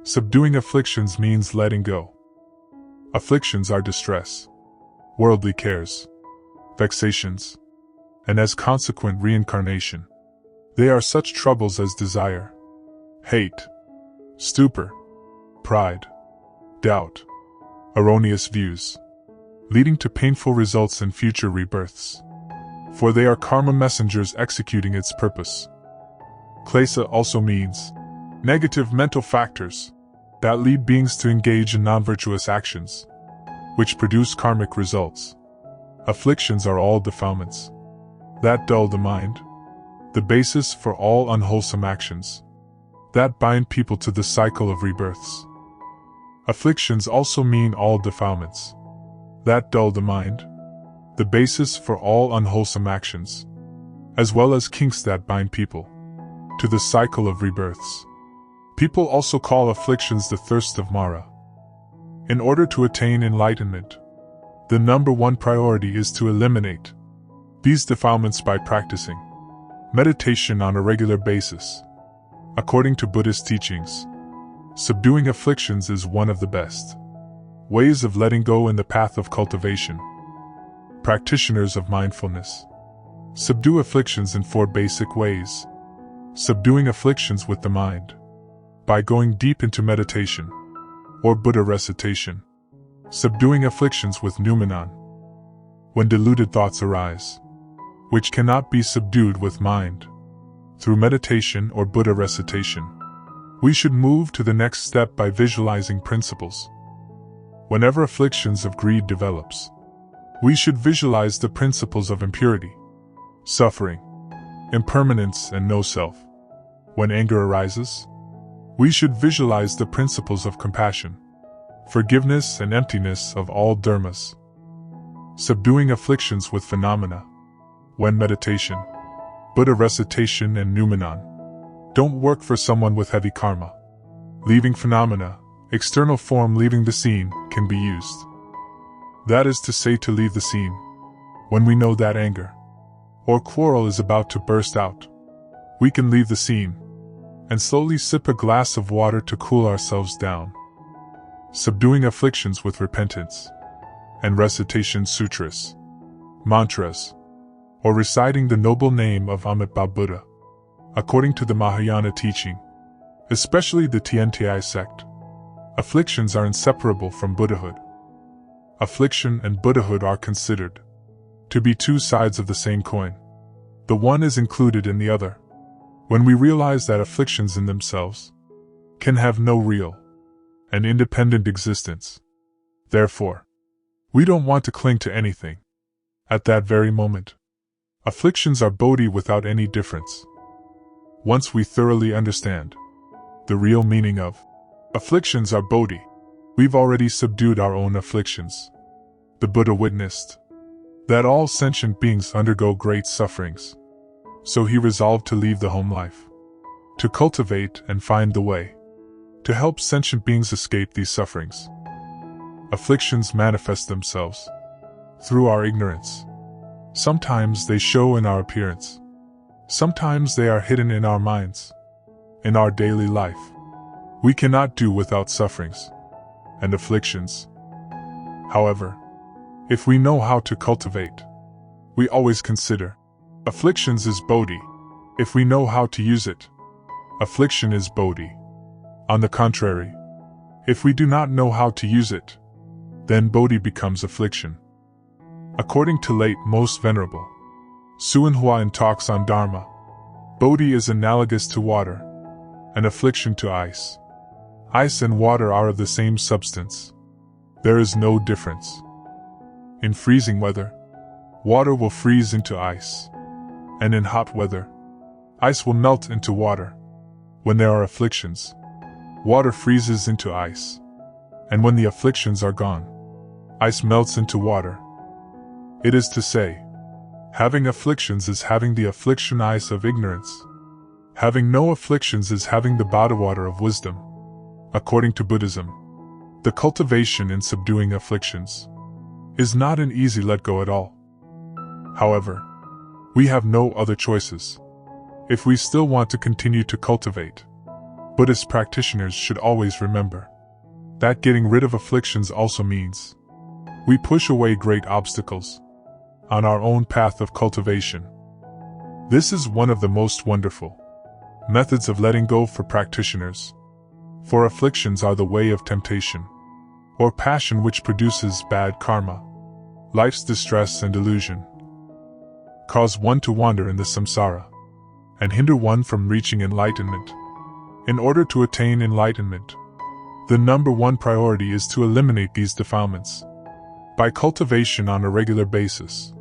Subduing afflictions means letting go. Afflictions are distress, worldly cares, vexations, and as consequent reincarnation. They are such troubles as desire, hate, stupor, pride, doubt, erroneous views, leading to painful results in future rebirths. For they are karma messengers executing its purpose. Klesa also means negative mental factors that lead beings to engage in non-virtuous actions, which produce karmic results. Afflictions are all defilements that dull the mind, the basis for all unwholesome actions that bind people to the cycle of rebirths. Afflictions also mean all defilements that dull the mind, the basis for all unwholesome actions, as well as kinks that bind people to the cycle of rebirths. People also call afflictions the thirst of Mara. In order to attain enlightenment, the number one priority is to eliminate these defilements by practicing meditation on a regular basis. According to Buddhist teachings, subduing afflictions is one of the best ways of letting go in the path of cultivation. Practitioners of mindfulness subdue afflictions in 4 basic ways. Subduing afflictions with the mind, by going deep into meditation or Buddha recitation. Subduing afflictions with noumenon, when deluded thoughts arise, which cannot be subdued with mind, through meditation or Buddha recitation. We should move to the next step by visualizing principles. Whenever afflictions of greed develops, we should visualize the principles of impurity, suffering, impermanence, and no self. When anger arises, we should visualize the principles of compassion, forgiveness, and emptiness of all dharmas. Subduing afflictions with phenomena, when meditation, Buddha recitation, and noumenon don't work for someone with heavy karma. Leaving phenomena, external form leaving the scene, can be used. That is to say, to leave the scene when we know that anger or quarrel is about to burst out. We can leave the scene and slowly sip a glass of water to cool ourselves down. Subduing afflictions with repentance and recitation sutras, mantras, or reciting the noble name of Amitabha Buddha. According to the Mahayana teaching, especially the Tiantai sect, afflictions are inseparable from Buddhahood. Affliction and Buddhahood are considered to be 2 sides of the same coin. The one is included in the other. When we realize that afflictions in themselves can have no real and independent existence, therefore, we don't want to cling to anything at that very moment. Afflictions are bodhi without any difference. Once we thoroughly understand the real meaning of afflictions are bodhi, we've already subdued our own afflictions. The Buddha witnessed that all sentient beings undergo great sufferings, so he resolved to leave the home life, to cultivate and find the way to help sentient beings escape these sufferings. Afflictions manifest themselves through our ignorance. Sometimes they show in our appearance. Sometimes they are hidden in our minds. In our daily life, we cannot do without sufferings and afflictions. However, if we know how to cultivate, we always consider afflictions is bodhi. If we know how to use it, affliction is bodhi. On the contrary, if we do not know how to use it, then bodhi becomes affliction. According to late Most Venerable Suan Huayan talks on Dharma, bodhi is analogous to water, and affliction to ice. Ice and water are of the same substance. There is no difference. In freezing weather, water will freeze into ice, and in hot weather, ice will melt into water. When there are afflictions, water freezes into ice, and when the afflictions are gone, ice melts into water. It is to say, having afflictions is having the affliction ice of ignorance. Having no afflictions is having the bada water of wisdom. According to Buddhism, the cultivation in subduing afflictions is not an easy let go at all. However, we have no other choices if we still want to continue to cultivate Buddhist practitioners should always remember that getting rid of afflictions also means we push away great obstacles on our own path of cultivation. This is one of the most wonderful methods of letting go for practitioners, for afflictions are the way of temptation, or passion which produces bad karma. Life's distress and delusion cause one to wander in the samsara and hinder one from reaching enlightenment. In order to attain enlightenment, the number one priority is to eliminate these defilements by cultivation on a regular basis.